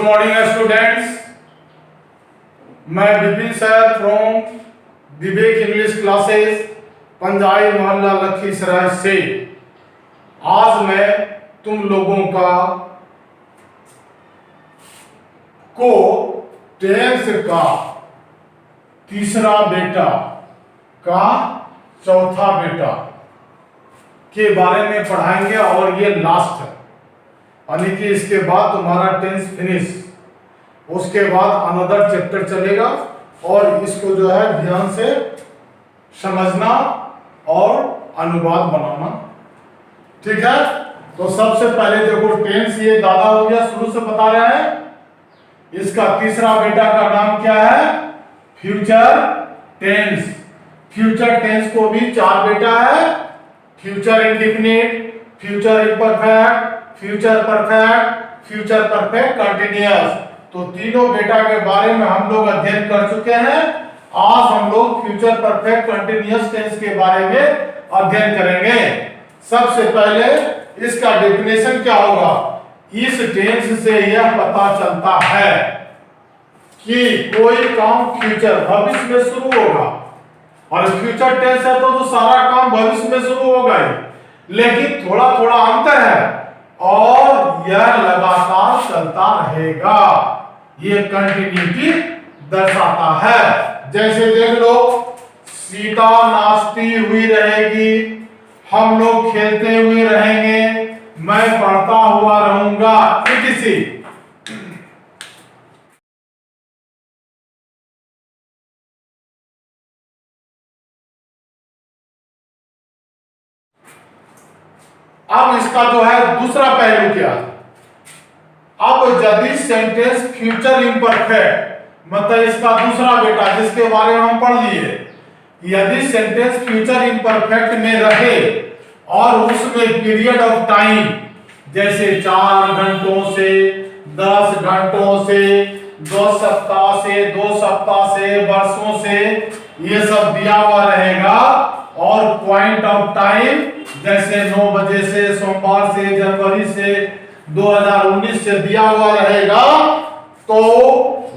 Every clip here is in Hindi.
मॉर्निंग स्टूडेंट्स, मैं Vipin sir from Vivek English classes Panjai Mohalla Lakhisarai से आज मैं तुम लोगों को टेंस का तीसरा बेटा का चौथा बेटा के बारे में पढ़ाएंगे और ये लास्ट है, यानी कि इसके बाद तुम्हारा टेंस फिनिश। उसके बाद अनदर चैप्टर चलेगा और इसको जो है ध्यान से समझना और अनुवाद बनाना, ठीक है। तो सबसे पहले देखो टेंस, ये दादा हो गया, शुरू से बता रहे हैं। इसका तीसरा बेटा का नाम क्या है? Future tense. फ्यूचर टेंस को भी चार बेटा है, future indefinite, future imperfect, future perfect, future perfect continuous. तो तीनों बेटा के बारे में हम लोग अध्ययन कर चुके हैं। आज हम लोग फ्यूचर परफेक्ट कंटिन्यूअस टेंस के बारे में अध्ययन करेंगे। सबसे पहले इसका डेफिनेशन क्या होगा? इस टेंस से यह पता चलता है कि कोई काम फ्यूचर भविष्य में शुरू होगा, और फ्यूचर टेंस है तो सारा काम भविष्य में शुरू होगा ही, लेकिन थोड़ा थोड़ा अंतर है और यह लगातार चलता रहेगा। ये कंटिन्यूटी दर्शाता है। जैसे देख लो, सीता नाचती हुई रहेगी, हम लोग खेलते हुए रहेंगे, मैं पढ़ता हुआ रहूंगा, किसी अब इसका जो है दूसरा पहलू क्या है? अब यदि सेंटेंस फ्यूचर इम्परफेक्ट, मतलब इसका दूसरा बेटा जिसके बारे में हम पढ़ लिए, यदि सेंटेंस फ्यूचर इम्परफेक्ट में रहे और उसमें पीरियड ऑफ टाइम जैसे 4 घंटों से, 10 घंटों से, 2 सप्ताह से, 2 सप्ताह से, वर्षों से, ये सब दिया हुआ रहेगा, और पॉइंट ऑफ टाइम जैसे 9 बजे से, सोमवार से, जनवरी से, 2019 से दिया हुआ रहेगा, तो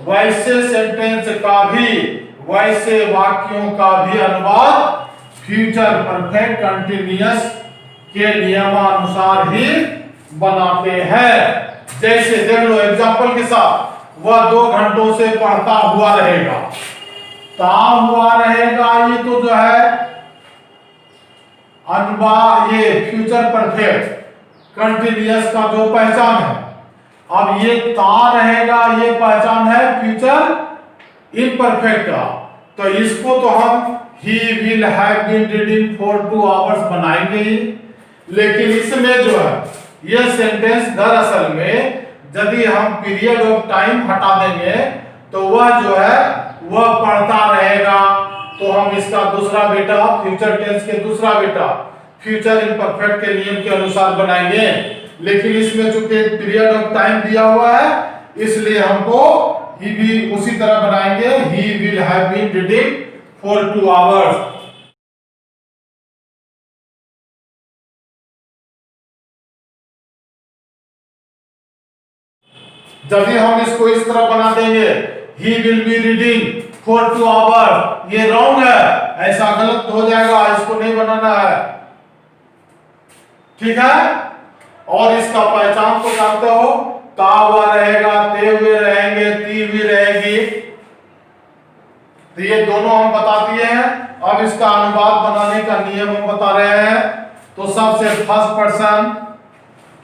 वैसे सेंटेंस का भी, वैसे वाक्यों का भी अनुवाद फ्यूचर परफेक्ट कंटिन्यूअस के नियमानुसार ही बनाते हैं। जैसे देख लो एग्जांपल के साथ, वह 2 घंटों से पढ़ता हुआ रहेगा, ता हुआ रहेगा, ये तो जो है अनुवाद, ये फ्यूचर परफेक्ट कंटिन्यूअस का जो पहचान है। अब ये ता रहेगा, ये पहचान है फ्यूचर इम्परफेक्ट का, तो इसको तो हम he will have been reading for 2 hours बनाएंगे ही। लेकिन इसमें जो है ये सेंटेंस दरअसल में यदि हम पीरियड ऑफ टाइम हटा देंगे तो वह जो है वह पढ़ता रहेगा, तो हम इसका दूसरा बेटा, फ्यूचर टेंस के दूसरा बेटा फ्यूचर इम्परफेक्ट के नियम के अनुसार बनाएंगे। लेकिन इसमें चूंकि पीरियड ऑफ टाइम दिया हुआ है, इसलिए हमको ही भी उसी तरह बनाएंगे, he will have been reading for 2 hours. यदि हम इसको इस तरह बना देंगे, he will be reading for 2 hours, ये रॉन्ग है, ऐसा गलत हो जाएगा, इसको नहीं बनाना है, ठीक है। और इसका पहचान तो जानते हो, ता हुआ रहेगा, ते हुए रहेंगे, ती हुई रहेगी, तो ये दोनों हम बता दिए हैं। अब इसका अनुवाद बनाने का नियम हम बता रहे हैं। तो सबसे फर्स्ट पर्सन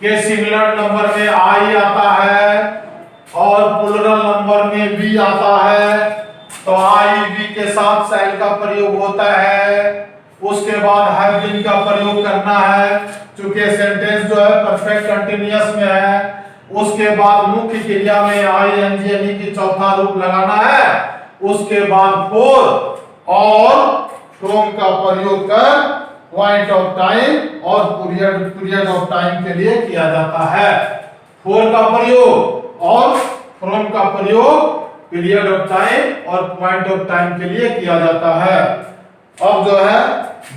के सिंगुलर नंबर में आई आता है और प्लूरल नंबर में भी आता है, तो आई भी के साथ शैल का प्रयोग होता है। उसके बाद हैव बीन का प्रयोग करना है, चूंकि सेंटेंस जो है परफेक्ट कंटिन्यूअस में है। उसके बाद मुख्य क्रिया में आईएनजी यानी कि चौथा रूप लगाना है। उसके बाद फॉर और फ्रॉम का प्रयोग कर पॉइंट ऑफ टाइम और पीरियड ऑफ टाइम के लिए किया जाता है। फॉर का प्रयोग और फ्रॉम का प्रयोग पीरियड ऑफ टाइम और पॉइंट ऑफ टाइम के लिए किया जाता है। अब जो है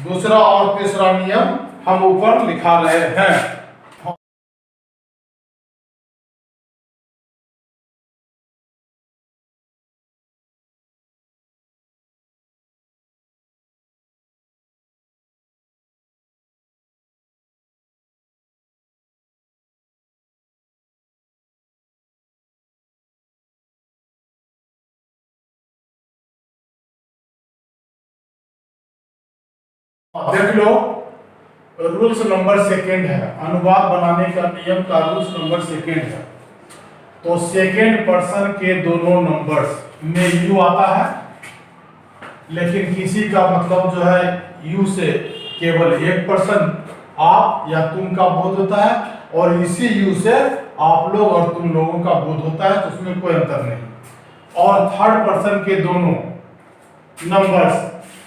दूसरा और तीसरा नियम हम ऊपर लिखा रहे हैं। देख लो, रूल्स नंबर सेकेंड है, अनुवाद बनाने का नियम का रूल्स नंबर सेकेंड है। तो सेकेंड पर्सन के दोनों नंबर्स में यू आता है, लेकिन किसी का मतलब जो है यू से केवल एक पर्सन आप या तुम का बोध होता है, और इसी यू से आप लोग और तुम लोगों का बोध होता है, तो उसमें कोई अंतर नहीं। और थर्ड पर्सन के दोनों नंबर्स,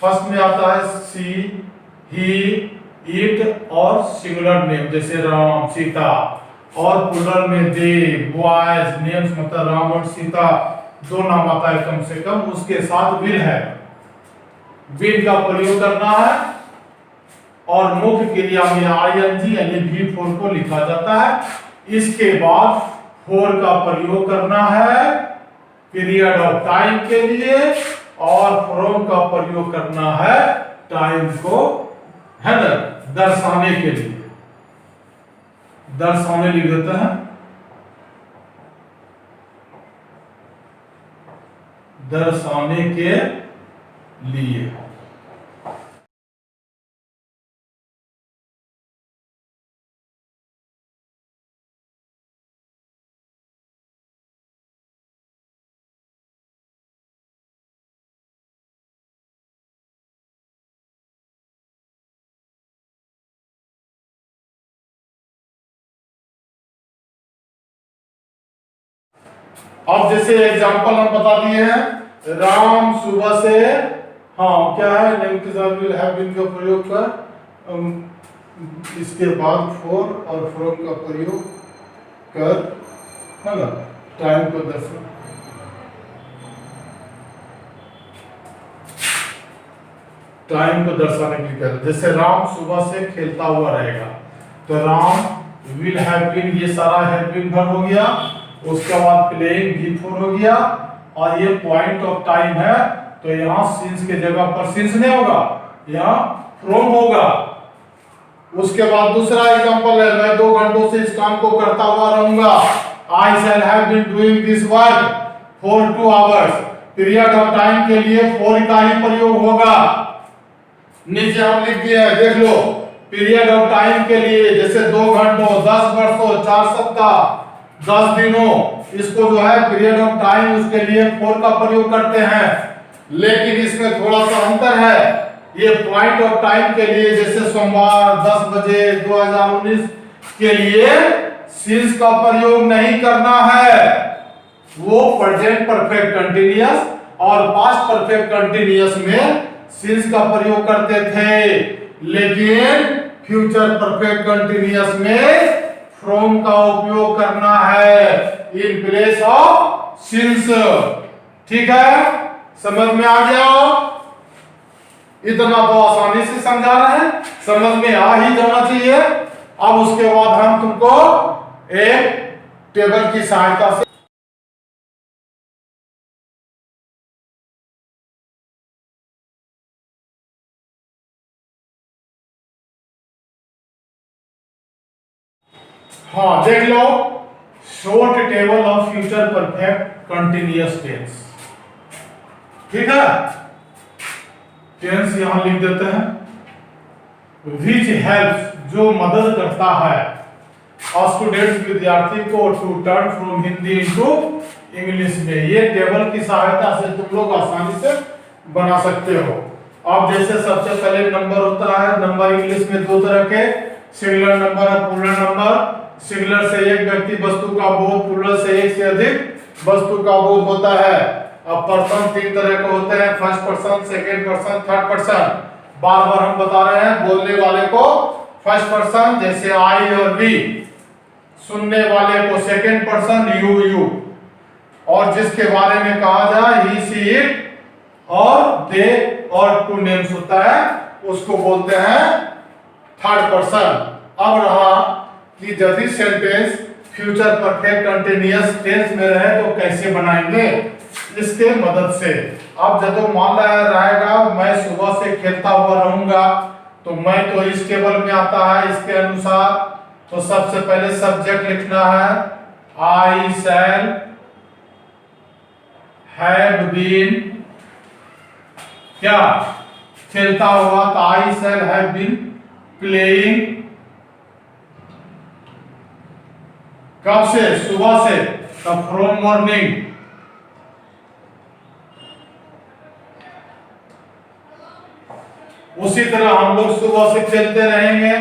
फर्स्ट में आता है सी, ही, इट और सिंगुलर नेम जैसे राम, सीता, और प्लूरल में दे, बॉयज, नेम्स मतलब राम और सीता दो नाम आता है कम से कम, उसके साथ विल है, विल का प्रयोग करना है, और मुख्य क्रिया में आईएनजी यानी V4 को लिखा जाता है। इसके बाद फोर का प्रयोग करना है पीरियड ऑफ टाइम के लिए, और फ्रॉम का प्रयोग करना है टाइम को, है ना, दर्शाने के लिए, दर्शाने लिख देते हैं, दर्शाने के लिए। अब जैसे एग्जांपल हम बता दिए हैं, राम सुबह से, हाँ क्या है, नेम के साथ विल हैव बीन का प्रयोग कर, इसके बाद फॉर और फ्रॉम का प्रयोग कर, है ना, टाइम को दर्शा, टाइम को दर्शाने के लिए कहते हैं। जैसे राम सुबह से खेलता हुआ रहेगा, तो राम विल हैव बीन, ये सारा हैव बीन वर्ब हो गया, उसके बाद प्लेइंग V4 हो गया, और ये पॉइंट ऑफ टाइम है, तो यहाँ सिंस के जगह पर सिंस नहीं होगा, यहाँ फ्रॉम होगा। उसके बाद दूसरा एग्जांपल है, मैं 2 घंटों से इस काम को करता हुआ रहूंगा, I shall have been doing this work for 2 hours, period of time के लिए फॉर का ही प्रयोग होगा। नीचे हम लिख दिए हैं, देख लो, पीरियड ऑफ टाइम के लिए जैसे 2 घंटों, 10 वर्षों, 4 सप्ताह, 10 दिनों, इसको जो है पीरियड ऑफ टाइम, उसके लिए फॉर का प्रयोग करते हैं। लेकिन इसमें थोड़ा सा अंतर है, ये पॉइंट ऑफ टाइम के लिए जैसे सोमवार 10 बजे 2019 के लिए सिंस का प्रयोग नहीं करना है, वो प्रेजेंट परफेक्ट कंटीन्यूअस और पास्ट परफेक्ट कंटीन्यूअस में सिंस का प्रयोग करते थे, लेकिन फ्यूचर परफेक्ट कंटीन्यूअस में फ्रॉम का उपयोग करना है इन प्लेस ऑफ सिंस। ठीक है, समझ में आ गया? इतना तो आसानी से समझा रहे हैं, समझ में आ ही जाना चाहिए। अब उसके बाद हम तुमको एक टेबल की सहायता से हाँ देख लो, short table of future perfect continuous tense. ठीक है, टेंस यहां लिख देते हैं, विच हेल्प्स, जो मदद करता है स्टूडेंट्स, विद्यार्थी को, to turn from Hindi into English में। ये टेबल की सहायता से तुम लोग आसानी से बना सकते हो। अब जैसे सबसे पहले नंबर होता है, नंबर इंग्लिश में 2 तरह के, सिंगुलर नंबर और प्लूरल नंबर। सिंगुलर से एक व्यक्ति वस्तु का बोध, प्लूरल से एक से अधिक वस्तु का बोध होता है। अब पर्सन 3 तरह के होते हैं, first person, second person, third person. बार बार हम बता रहे हैं, बोलने वाले को फर्स्ट पर्सन जैसे आई और वी, सुनने वाले को सेकंड पर्सन यू, और जिसके बारे में कहा जाए ही, सी, इट और दे और टू नेम्स होता है, उसको बोलते हैं थर्ड पर्सन। अब रहा कि यदि sentence future perfect continuous tense में रहे तो कैसे बनाएंगे, इसके मदद से। अब जब मान रहेगा मैं सुबह से खेलता हुआ रहूंगा, तो मैं तो इस टेबल में आता है, इसके अनुसार तो सबसे पहले सब्जेक्ट लिखना है, आई शैल हैव बीन क्या खेलता हुआ, तो आई शैल हैव बीन प्लेइंग, कब से, सुबह से, तब फ्रॉम मॉर्निंग। उसी तरह हम लोग सुबह से खेलते रहेंगे,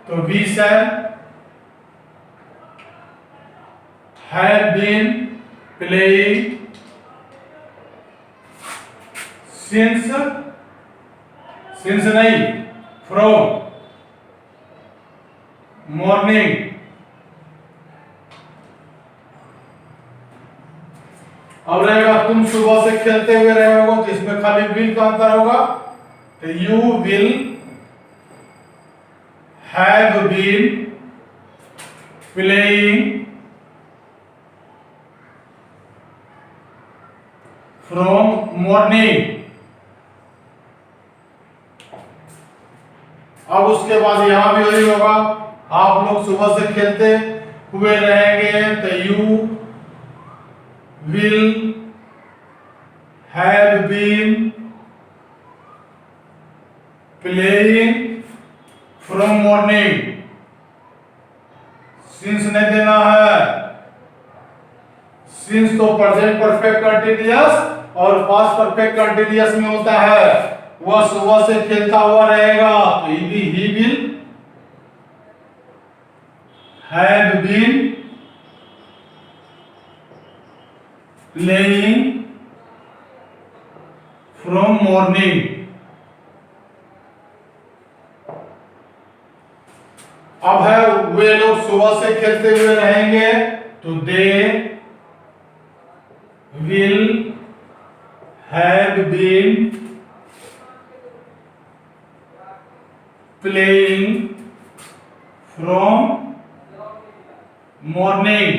तो we shall have been playing since, since नहीं, फ्रॉम मॉर्निंग। अब रहेगा तुम सुबह से खेलते हुए रहे होगे, तो इसमें खाली विल का अंतर होगा, तो you will have been playing from morning. अब उसके बाद यहां भी वही होगा, आप लोग सुबह से खेलते हुए रहेंगे, तो you will have been playing from morning. Since नहीं देना है, सिंस तो प्रेजेंट परफेक्ट कंटीन्यूअस और पास्ट परफेक्ट कंटीन्यूअस में होता है। वह सुबह से खेलता हुआ रहेगा, तो he will have been playing from morning. अब है वे लोग सुबह से खेलते हुए रहेंगे, तो they will have been playing from morning.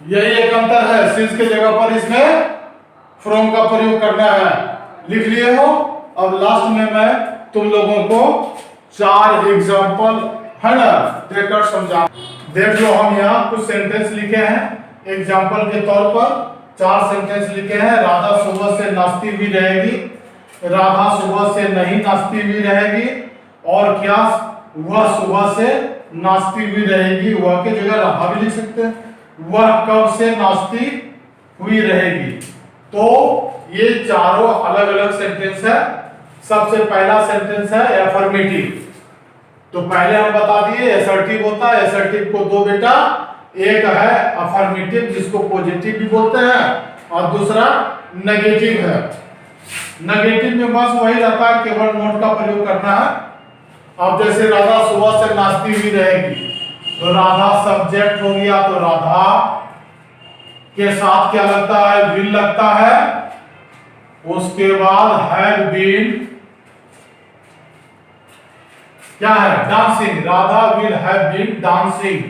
यही एक अंतर है, सिंस के जगह पर इसमें फ्रॉम का प्रयोग करना है। लिख लिए हो। अब लास्ट में मैं तुम लोगों को 4 एग्जाम्पल है ना देकर समझा। देख लो, हम यहाँ कुछ सेंटेंस लिखे हैं एग्जाम्पल के तौर पर। 4 सेंटेंस लिखे हैं। राधा सुबह से नाचती हुई रहेगी, राधा सुबह से नहीं नाचती हुई रहेगी, और क्या वह सुबह से नाचती हुई रहेगी, वह की जगह राधा भी लिख सकते हैं। वह कब से नाचती हुई रहेगी। तो ये चारों अलग अलग सेंटेंस है। सबसे पहला सेंटेंस है एफर्मेटिव। तो पहले हम बता दिए एसर्टिव होता है। एसर्टिव को 2 बेटा, एक है अफर्मेटिव जिसको पॉजिटिव भी बोलते हैं, और दूसरा नेगेटिव है। नेगेटिव में बस वही रहता है, केवल नोट का प्रयोग करना है। अब जैसे राधा सुबह से नाचती हुई रहेगी, तो राधा सब्जेक्ट हो गया, तो राधा के साथ क्या लगता है, विल लगता है। उसके बाद हैव बीन क्या है, dancing. Radha will have been dancing,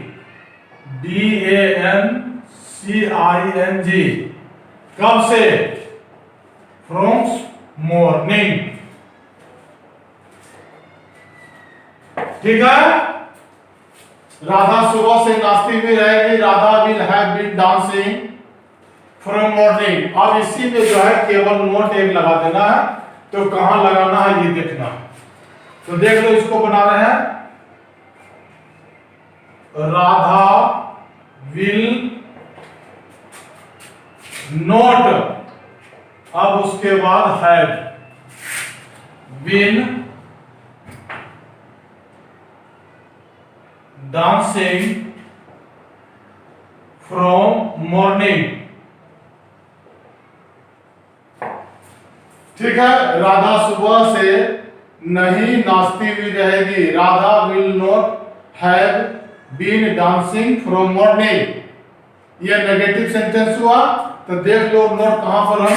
DANCING। कब से, फ्रॉम मॉर्निंग। ठीक है। राधा सुबह से नाचती हुई रहेगी, Radha will have been dancing from morning. अब इसी में जो है केवल नोट एक लगा देना है, तो कहां लगाना है ये देखना है। तो देख लो, इसको बना रहे हैं, राधा विल नोट, अब उसके बाद have been dancing from morning. ठीक है। राधा सुबह से नहीं नाचती हुई रहेगी, Radha will not have been dancing from morning. यह नेगेटिव सेंटेंस हुआ। तो देख लो नोट कहां पर हम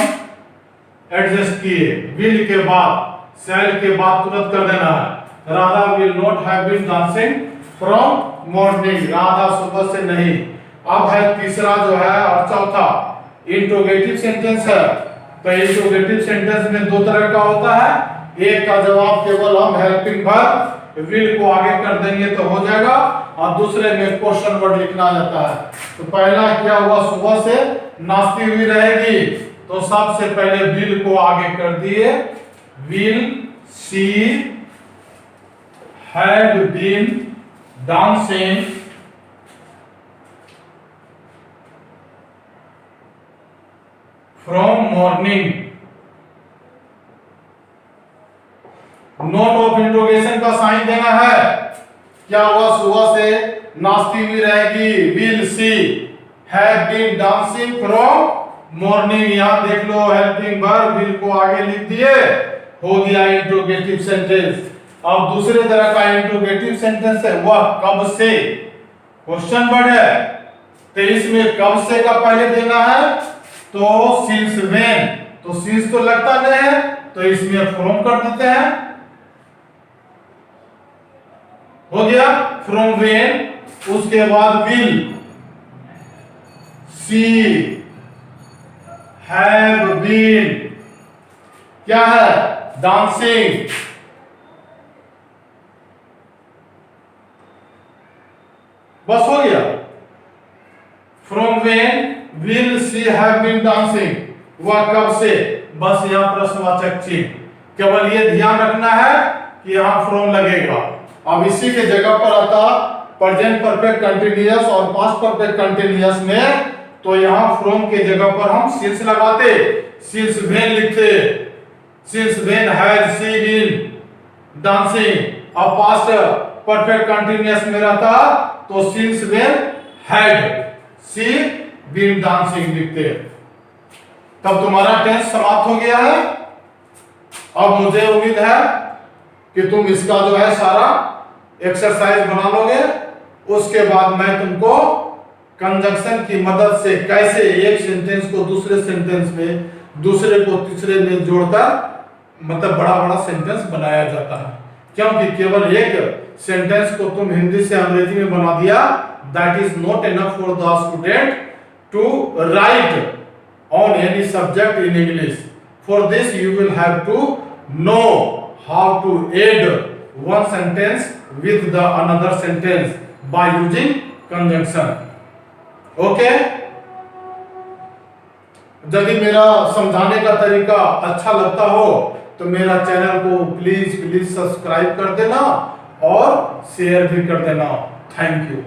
एडजस्ट किए, विल के बाद, शैल के बाद तुरंत कर देना है। Radha will not have been dancing from morning, Radha सुबह से नहीं। अब है तीसरा जो है और चौथा इंट्रोगेटिव सेंटेंस है। तो इंट्रोगेटिव सेंटेंस में 2 तरह का होता है। एक का जवाब केवल हम हेल्पिंग वर्ब विल को आगे कर देंगे तो हो जाएगा, और दूसरे में क्वेश्चन वर्ड लिखना जाता है। तो पहला क्या हुआ, सुबह से नाचती हुई रहेगी, तो सबसे पहले विल को आगे कर दिए, will she had been dancing from morning. Note of interrogation का साइन देना है। क्या हुआ, सुबह से नाचती हुई रहेगी, will she have been dancing from morning. यहां देख लो हेल्पिंग वर्ब, विल को आगे लिख दिए, हो गया इंट्रोगेटिव सेंटेंस। अब दूसरे तरह का इंट्रोगेटिव सेंटेंस है, वह कब से, क्वेश्चन वर्ड है, तो इसमें कब से का पहले देना है, तो सिंस व्हेन, तो सिंस तो लगता नहीं है, तो इसमें फ्रॉम कर देते हैं, हो गया फ्रॉम व्हेन। उसके बाद विल सी हैव बीन, क्या है, डांसिंग, बस हो गया। From when will she have been dancing, वह कब से, बस यहां प्रश्नवाचक चिन्ह, केवल ये ध्यान रखना है कि यहां फ्रॉम लगेगा। अब इसी के जगह पर आता प्रेजेंट परफेक्ट कंटीन्यूअस और पास्ट परफेक्ट कंटीन्यूअस में, तो यहां फ्रॉम के जगह पर हम सिंस लगाते, सिंस व्हेन लिखते, since when has she been dancing. अब पास्ट परफेक्ट कंटीन्यूअस में रहता तो since when had she been dancing लिखते। तब तुम्हारा टेंस समाप्त हो गया है। अब मुझे उम्मीद है कि तुम इसका जो है सारा एक्सरसाइज बना लोगे। उसके बाद मैं तुमको कंजंक्शन की मदद से कैसे एक सेंटेंस को दूसरे सेंटेंस में, दूसरे को तीसरे में जोड़कर मतलब बड़ा बड़ा सेंटेंस बनाया जाता है। क्योंकि केवल एक सेंटेंस को तुम हिंदी से अंग्रेजी में बना दिया, that is not enough for the student to write on any subject in English. For this you will have to know how to add one sentence with the another sentence by using conjunction. Okay? यदि मेरा समझाने का तरीका अच्छा लगता हो तो मेरा चैनल को प्लीज सब्सक्राइब कर देना और शेयर भी कर देना। Thank you.